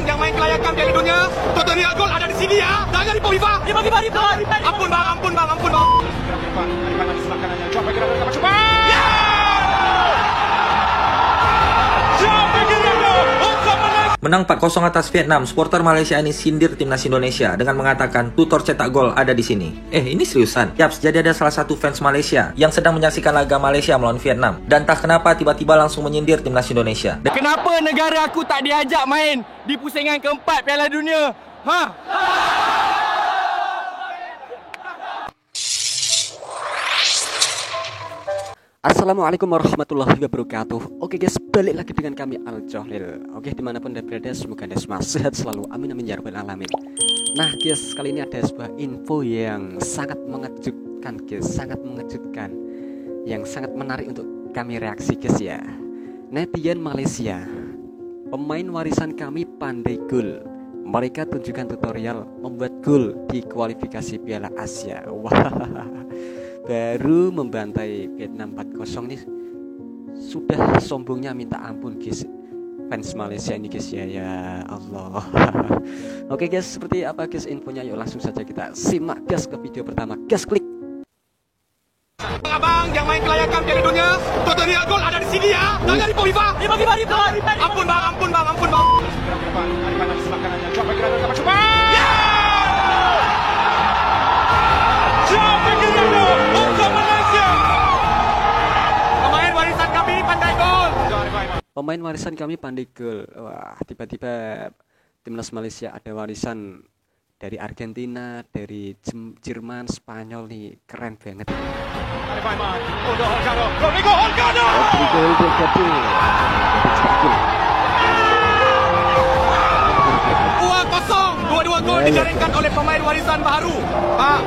yang main kelayakan Piala Dunia, tutorial gol ada di sini ya. Jangan di FIFA. Ampun bang. Menang 4-0 atas Vietnam, supporter Malaysia ini sindir timnas Indonesia dengan mengatakan tutor cetak gol ada di sini. Ini seriusan? Yaps, jadi ada salah satu fans Malaysia yang sedang menyaksikan laga Malaysia melawan Vietnam dan entah kenapa tiba-tiba langsung menyindir timnas Indonesia. Kenapa negara aku tak diajak main di pusingan keempat Piala Dunia? Assalamualaikum warahmatullahi wabarakatuh. Oke guys, balik lagi dengan kami Al Johlil. Oke, dimanapun anda berada, semoga anda semua sehat selalu, amin amin ya rabbal alamin. Nah guys, kali ini ada sebuah info yang sangat mengejutkan guys, sangat mengejutkan, yang sangat menarik untuk kami reaksi guys ya. Netizen Malaysia, pemain warisan kami pandai gol. Mereka tunjukkan tutorial membuat gol di kualifikasi Piala Asia. Wah, baru membantai Vietnam 4-0 nih sudah sombongnya minta ampun guys, fans Malaysia ini guys ya, ya Allah. Oke guys, seperti apa guys infonya, yuk langsung saja kita simak guys ke video pertama. Guys, klik. Abang yang main kelayakan Piala Dunia, tutorial gol ada di sini ya. Jangan di FIFA. Ampun bang. Pemain warisan kami pandai gol. Wah, tiba-tiba timnas Malaysia ada warisan dari Argentina, dari Jerman, Spanyol nih, keren banget. Dua gol dijaringkan oleh pemain warisan baru. Bang.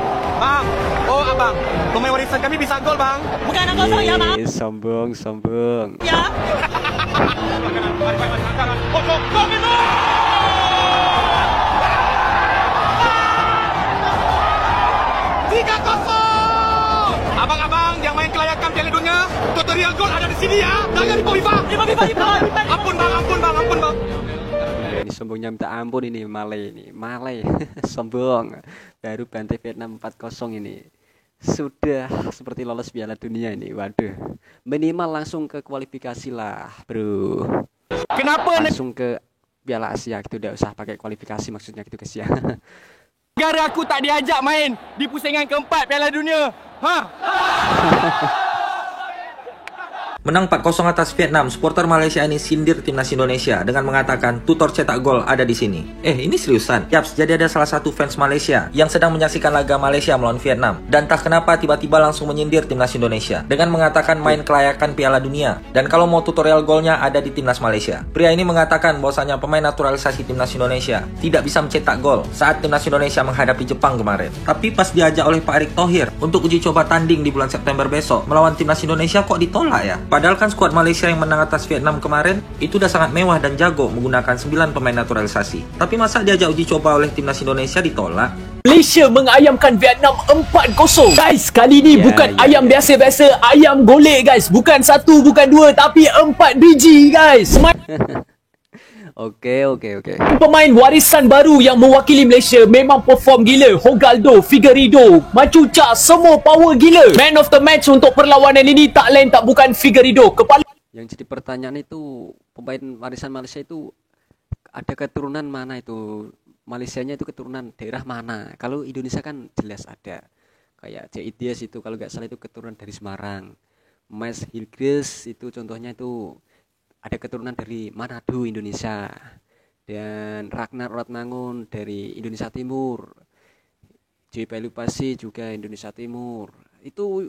Oh abang, pemain warisan kami bisa gol bang. Bukan anak kosong ya bang. Sombong. Ya. 3-0. Abang-abang yang main kelayakan Piala Dunia, tutorial gol ada di sini ya. Jangan di FIFA. Ampun bang. Ini sombongnya minta ampun ini Malay sombong. Baru bantai Vietnam 4-0 ini sudah seperti lolos Piala Dunia ini. Waduh, minimal langsung ke kualifikasi lah bro. Kenapa langsung ke Piala Asia gitu, udah usah pakai kualifikasi maksudnya gitu guys ya. negara aku tak diajak main di pusingan keempat Piala Dunia? Menang 4-0 atas Vietnam, supporter Malaysia ini sindir timnas Indonesia dengan mengatakan tutor cetak gol ada di sini. Ini seriusan? Yaps, jadi ada salah satu fans Malaysia yang sedang menyaksikan laga Malaysia melawan Vietnam dan entah kenapa tiba-tiba langsung menyindir timnas Indonesia dengan mengatakan main kelayakan Piala Dunia dan kalau mau tutorial golnya ada di timnas Malaysia. Pria ini mengatakan bahwasanya pemain naturalisasi timnas Indonesia tidak bisa mencetak gol saat timnas Indonesia menghadapi Jepang kemarin. Tapi pas diajak oleh Pak Erick Thohir untuk uji coba tanding di bulan September besok melawan timnas Indonesia kok ditolak ya? Padahal kan skuad Malaysia yang menang atas Vietnam kemarin itu udah sangat mewah dan jago menggunakan 9 pemain naturalisasi. Tapi masa diajak uji coba oleh timnas Indonesia ditolak? Malaysia mengayamkan Vietnam 4-0. Guys, kali ini bukan ayam biasa-biasa, ayam golek guys. Bukan 1, bukan 2, tapi 4 biji guys. Oke. Pemain warisan baru yang mewakili Malaysia memang perform gila. Hogaldo, Figueiredo, Machuca, semua power gila. Man of the match untuk perlawanan ini tak lain tak bukan Figueiredo. Yang jadi pertanyaan itu, pemain warisan Malaysia itu ada keturunan mana itu? Malaysianya itu keturunan daerah mana? Kalau Indonesia kan jelas ada. Kayak J.I. Dias itu kalau nggak salah itu keturunan dari Semarang. Mas Hilgris itu contohnya itu ada keturunan dari Manado, Indonesia. Dan Ragnar Ratmangun dari Indonesia Timur. J. Pelupasi juga Indonesia Timur. Itu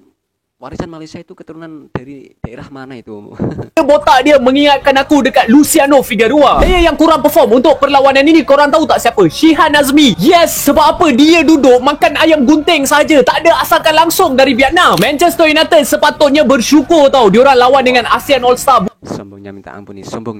warisan Malaysia itu keturunan dari daerah mana itu? Botak dia mengingatkan aku dekat Luciano Figueroa. Player yang kurang perform untuk perlawanan ini, korang tahu tak siapa? Shihan Azmi. Yes, sebab apa? Dia duduk makan ayam gunting saja, tak ada asalkan langsung dari Vietnam. Manchester United sepatutnya bersyukur tau diorang lawan dengan ASEAN All Star. Sombongnya minta ampun nih, sombong.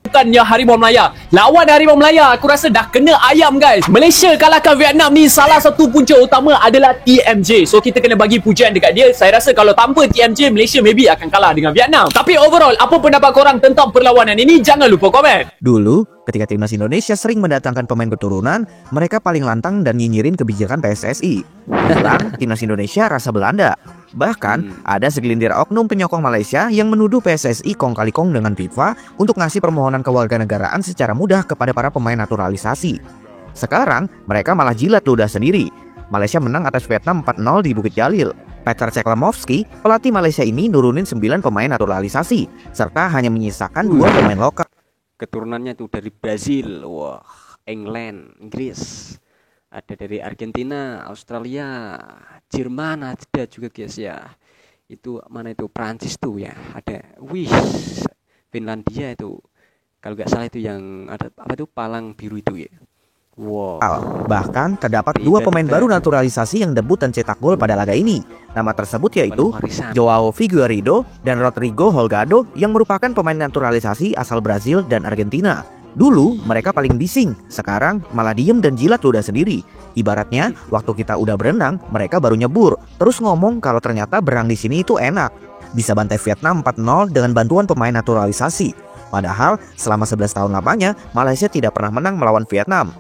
Bukannya Harimau Melaya. Lawan Harimau Melaya aku rasa dah kena ayam guys. Malaysia kalahkan Vietnam ni salah satu punca utama adalah TMJ. So kita kena bagi pujian dekat dia. Saya rasa rasa kalau tanpa TMJ, Malaysia maybe akan kalah dengan Vietnam. Tapi overall, apa pendapat korang tentang perlawanan ini? Jangan lupa komen. Dulu, ketika timnas Indonesia sering mendatangkan pemain keturunan, mereka paling lantang dan nyinyirin kebijakan PSSI. Sekarang, timnas Indonesia rasa Belanda. Bahkan, ada segelintir oknum penyokong Malaysia yang menuduh PSSI kong kali kong dengan FIFA untuk ngasih permohonan kewarganegaraan secara mudah kepada para pemain naturalisasi. Sekarang, mereka malah jilat ludah sendiri. Malaysia menang atas Vietnam 4-0 di Bukit Jalil. Peter Ceklemovski, pelatih Malaysia ini nurunin 9 pemain naturalisasi, serta hanya menyisakan 2 pemain lokal. Keturunannya itu dari Brazil, wah, England, Inggris, ada dari Argentina, Australia, Jerman ada juga guys ya. Itu mana itu Prancis tuh ya, ada, Finlandia itu, kalau nggak salah itu yang ada apa tuh palang biru itu ya. Wow. Bahkan terdapat 2 pemain baru naturalisasi yang debut dan cetak gol pada laga ini. Nama tersebut yaitu Joao Figueiredo dan Rodrigo Holgado yang merupakan pemain naturalisasi asal Brazil dan Argentina. Dulu mereka paling bising, sekarang malah diem dan jilat ludah sendiri. Ibaratnya waktu kita udah berenang, mereka baru nyebur, terus ngomong kalau ternyata berenang di sini itu enak. Bisa bantai Vietnam 4-0 dengan bantuan pemain naturalisasi. Padahal selama 11 tahun lamanya Malaysia tidak pernah menang melawan Vietnam.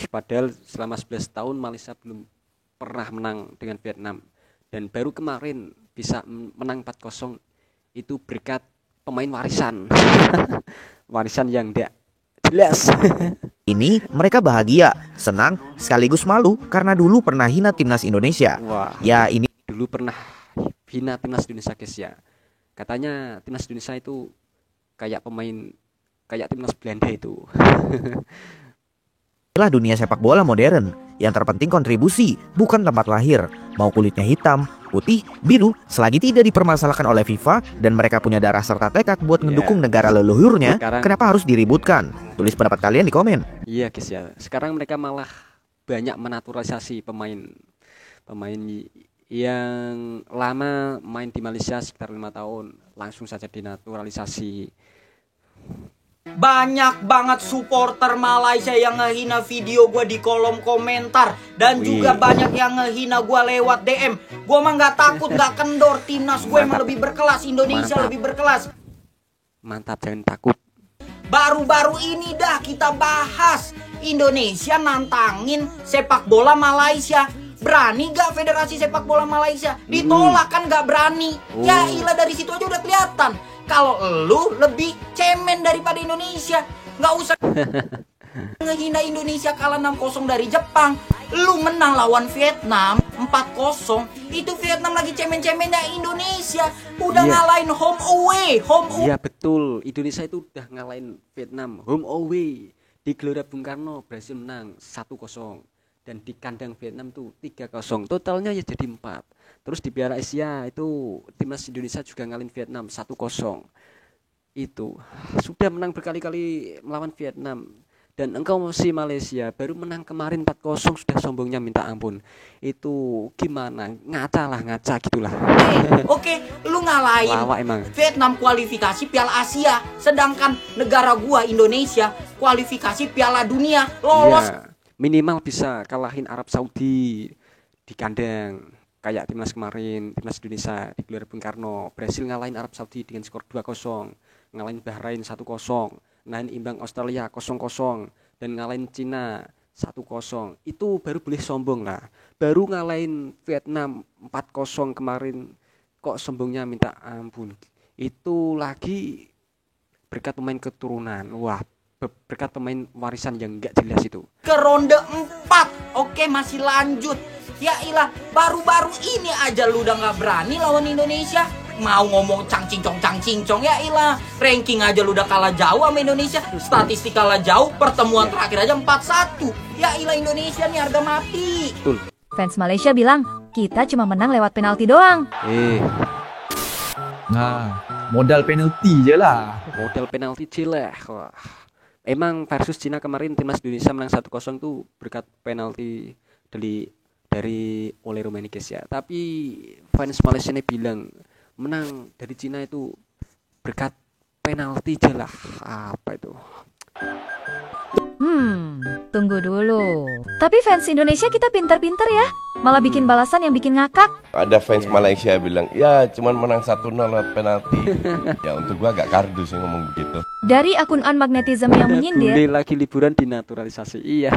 Padahal selama 11 tahun Malaysia belum pernah menang dengan Vietnam. Dan baru kemarin bisa menang 4-0 itu berkat pemain warisan. Warisan yang tidak jelas. Ini mereka bahagia, senang, sekaligus malu karena dulu pernah hina timnas Indonesia. Wah, ya ini dulu pernah hina timnas Indonesia guys ya. Katanya timnas Indonesia itu kayak pemain kayak timnas Belanda itu. Inilah dunia sepak bola modern. Yang terpenting kontribusi, bukan tempat lahir. Mau kulitnya hitam, putih, biru, selagi tidak dipermasalahkan oleh FIFA dan mereka punya darah serta tekad buat mendukung negara leluhurnya, kenapa harus diributkan? Tulis pendapat kalian di komen. Iya guys ya. Sekarang mereka malah banyak menaturalisasi pemain yang lama main di Malaysia sekitar 5 tahun langsung saja dinaturalisasi. Banyak banget supporter Malaysia yang ngehina video gue di kolom komentar. Dan juga banyak yang ngehina gue lewat DM. Gue mah gak takut, gak kendor. Timnas gue emang lebih berkelas, Indonesia lebih berkelas. Mantap, jangan takut. Baru-baru ini dah kita bahas Indonesia nantangin sepak bola Malaysia. Berani gak Federasi Sepak Bola Malaysia? Ditolak kan gak berani. Ya ilah, dari situ aja udah kelihatan kalau lu lebih cemen daripada Indonesia. Gak usah ngehina Indonesia kalah 6-0 dari Jepang. Lu menang lawan Vietnam 4-0. Itu Vietnam lagi cemen-cemennya Indonesia. Udah ngalahin home away. Iya betul, Indonesia itu udah ngalahin Vietnam home away. Di Gelora Bung Karno berhasil menang 1-0. Dan di kandang Vietnam tuh 3-0, totalnya ya jadi 4. Terus di Piala Asia itu timnas Indonesia juga ngalahin Vietnam 1-0. Itu sudah menang berkali-kali melawan Vietnam. Dan engkau masih Malaysia baru menang kemarin 4-0 sudah sombongnya minta ampun. Itu gimana? Ngaca gitulah. Oke, lu ngalahin Vietnam kualifikasi Piala Asia, sedangkan negara gua Indonesia kualifikasi Piala Dunia, lolos. Ya, minimal bisa kalahin Arab Saudi di kandang kayak timnas kemarin, timnas Indonesia di Gelora Bung Karno berhasil ngalahin Arab Saudi dengan skor 2-0, ngalahin Bahrain 1-0, ngalahin imbang Australia 0-0, dan ngalahin Cina 1-0. Itu baru boleh sombong lah. Baru ngalahin Vietnam 4-0 kemarin kok sombongnya minta ampun. Itu lagi berkat pemain keturunan. Wah, berkat pemain warisan yang enggak jelas itu. Ke ronde 4. Oke, masih lanjut. Ya ilah, baru-baru ini aja lu udah gak berani lawan Indonesia. Mau ngomong cang-cincong. Ya ilah, ranking aja lu udah kalah jauh sama Indonesia. Statistik kalah jauh, pertemuan terakhir aja 4-1. Ya ilah, Indonesia nih harga mati. Betul. Fans Malaysia bilang, kita cuma menang lewat penalti doang. Nah, modal penalti je lah. Modal penalti jelek. Wah. Emang versus Cina kemarin timnas Indonesia menang 1-0 tuh berkat penalti dari oleh Romanikis ya. Tapi fans Malaysia ini bilang menang dari Cina itu berkat penalti jelas. Apa itu? Tunggu dulu. Tapi fans Indonesia kita pintar-pintar ya. Malah bikin balasan yang bikin ngakak. Ada fans Malaysia bilang, ya cuman menang 1-0 lewat penalti. Ya untuk gua agak kardus sih ngomong begitu. Dari akun Unmagnetism yang menyindir, Bule lagi liburan dinaturalisasi. Iya.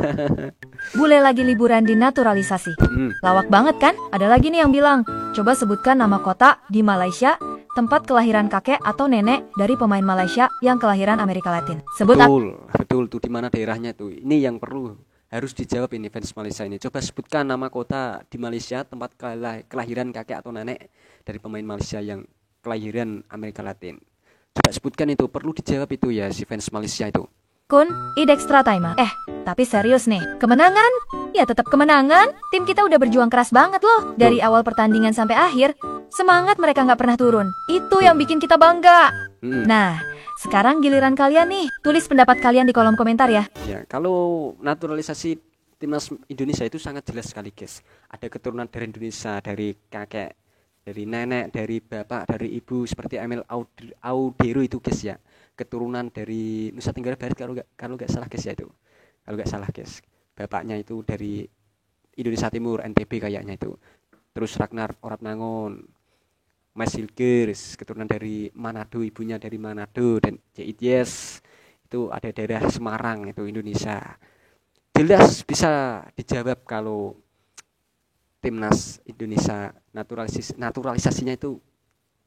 bule lagi liburan dinaturalisasi. Lawak banget kan? Ada lagi nih yang bilang, coba sebutkan nama kota di Malaysia, tempat kelahiran kakek atau nenek dari pemain Malaysia yang kelahiran Amerika Latin. Sebut Betul tuh, di mana daerahnya tuh. Ini yang perlu harus dijawab ini fans Malaysia ini. Coba sebutkan nama kota di Malaysia, tempat kelahiran kakek atau nenek dari pemain Malaysia yang kelahiran Amerika Latin. Coba sebutkan itu, perlu dijawab itu ya si fans Malaysia itu. Kun, id extra time. Tapi serius nih, kemenangan? Ya tetap kemenangan. Tim kita udah berjuang keras banget loh. Dari awal pertandingan sampai akhir, semangat mereka nggak pernah turun. Itu yang bikin kita bangga. Nah, sekarang giliran kalian nih. Tulis pendapat kalian di kolom komentar ya. Ya, kalau naturalisasi timnas Indonesia itu sangat jelas sekali guys. Ada keturunan dari Indonesia, dari kakek, dari nenek, dari bapak, dari ibu, seperti Emil Audero itu guys ya. Keturunan dari Nusa Tenggara Barat kalau nggak salah guys ya itu. Kalau nggak salah guys. Bapaknya itu dari Indonesia Timur, NTB kayaknya itu. Terus Ragnar Oratmangun, Mas Hilgers, keturunan dari Manado, ibunya dari Manado, dan Yes itu ada daerah Semarang itu Indonesia. Jelas bisa dijawab kalau timnas Indonesia naturalisasinya itu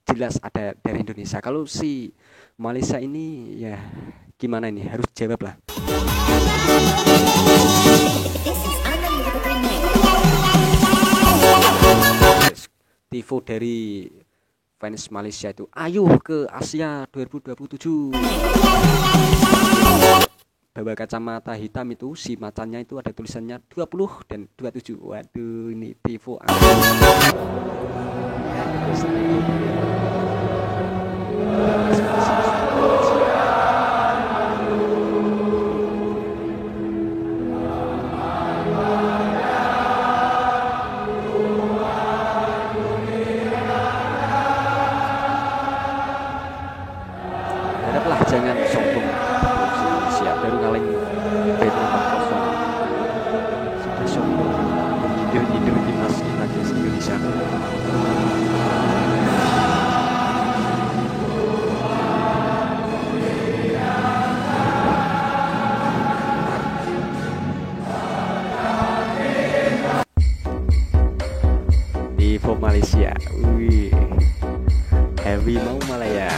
jelas ada dari Indonesia. Kalau si Malaysia ini ya gimana ini, harus jawab lah. Tifo dari fans Malaysia itu, ayo ke Asia 2027. Bawa kacamata hitam itu, si macannya itu ada tulisannya 20 dan 27. Waduh, ini Tifo. Haraplah jangan sombong. Siap baru ngalahin Vietnam 4-0. Sudah sombong nyindir timnas kita guys, Indonesia. Di Malaysia, wih, heavy mau Malaya.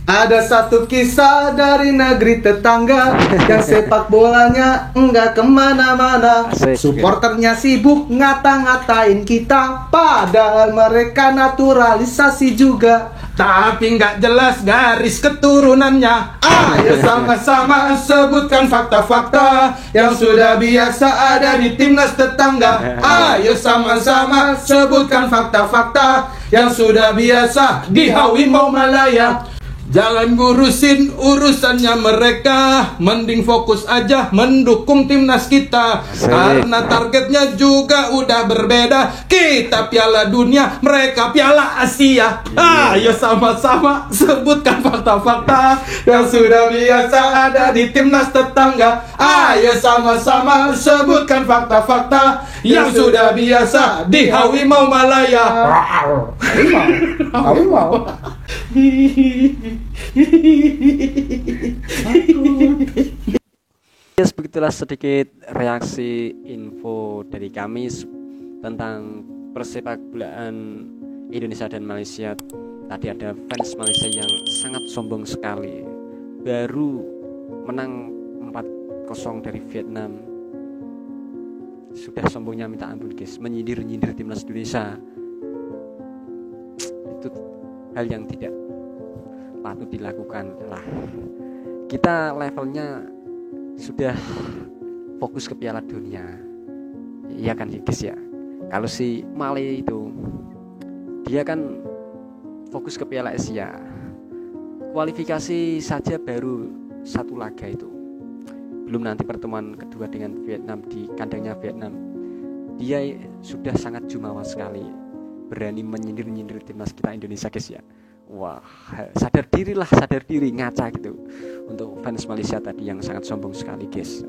Ada satu kisah dari negeri tetangga yang sepak bolanya enggak kemana-mana. Supporternya sibuk ngata-ngatain kita, padahal mereka naturalisasi juga. Tapi nggak jelas garis keturunannya. Ayo sama-sama sebutkan fakta-fakta yang sudah biasa ada di timnas tetangga. Ayo sama-sama sebutkan fakta-fakta yang sudah biasa di Harimau Malaya. Jangan ngurusin urusannya mereka, mending fokus aja mendukung timnas kita. Karena targetnya juga udah berbeda. Kita Piala Dunia, mereka Piala Asia. Ayo sama-sama sebutkan fakta-fakta yang sudah biasa ada di timnas tetangga. Ayo sama-sama sebutkan fakta-fakta yang sudah biasa di Harimau Malaya. Harimau. Yes, begitulah sedikit reaksi info dari kami tentang persepak bolaan Indonesia dan Malaysia. Tadi ada fans Malaysia yang sangat sombong sekali, baru menang 4-0 dari Vietnam, sudah sombongnya minta ampun guys, menyindir-nyindir timnas Indonesia. Itu hal yang tidak patut dilakukan lah. Kita levelnya sudah fokus ke Piala Dunia, iya kan guys ya. Kalau si Malay itu dia kan fokus ke Piala Asia, kualifikasi saja baru satu laga itu, belum nanti pertemuan kedua dengan Vietnam di kandangnya Vietnam. dia sudah sangat jumawa sekali, berani menyindir-nyindir timnas kita Indonesia guys ya. Wah, sadar diri ngaca gitu untuk fans Malaysia tadi yang sangat sombong sekali guys.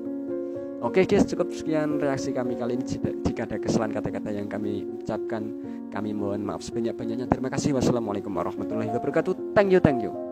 Oke guys, cukup sekian reaksi kami kali ini. Jika ada kesalahan kata-kata yang kami ucapkan, kami mohon maaf sebanyak-banyaknya. Terima kasih. Wassalamualaikum warahmatullahi wabarakatuh. Thank you.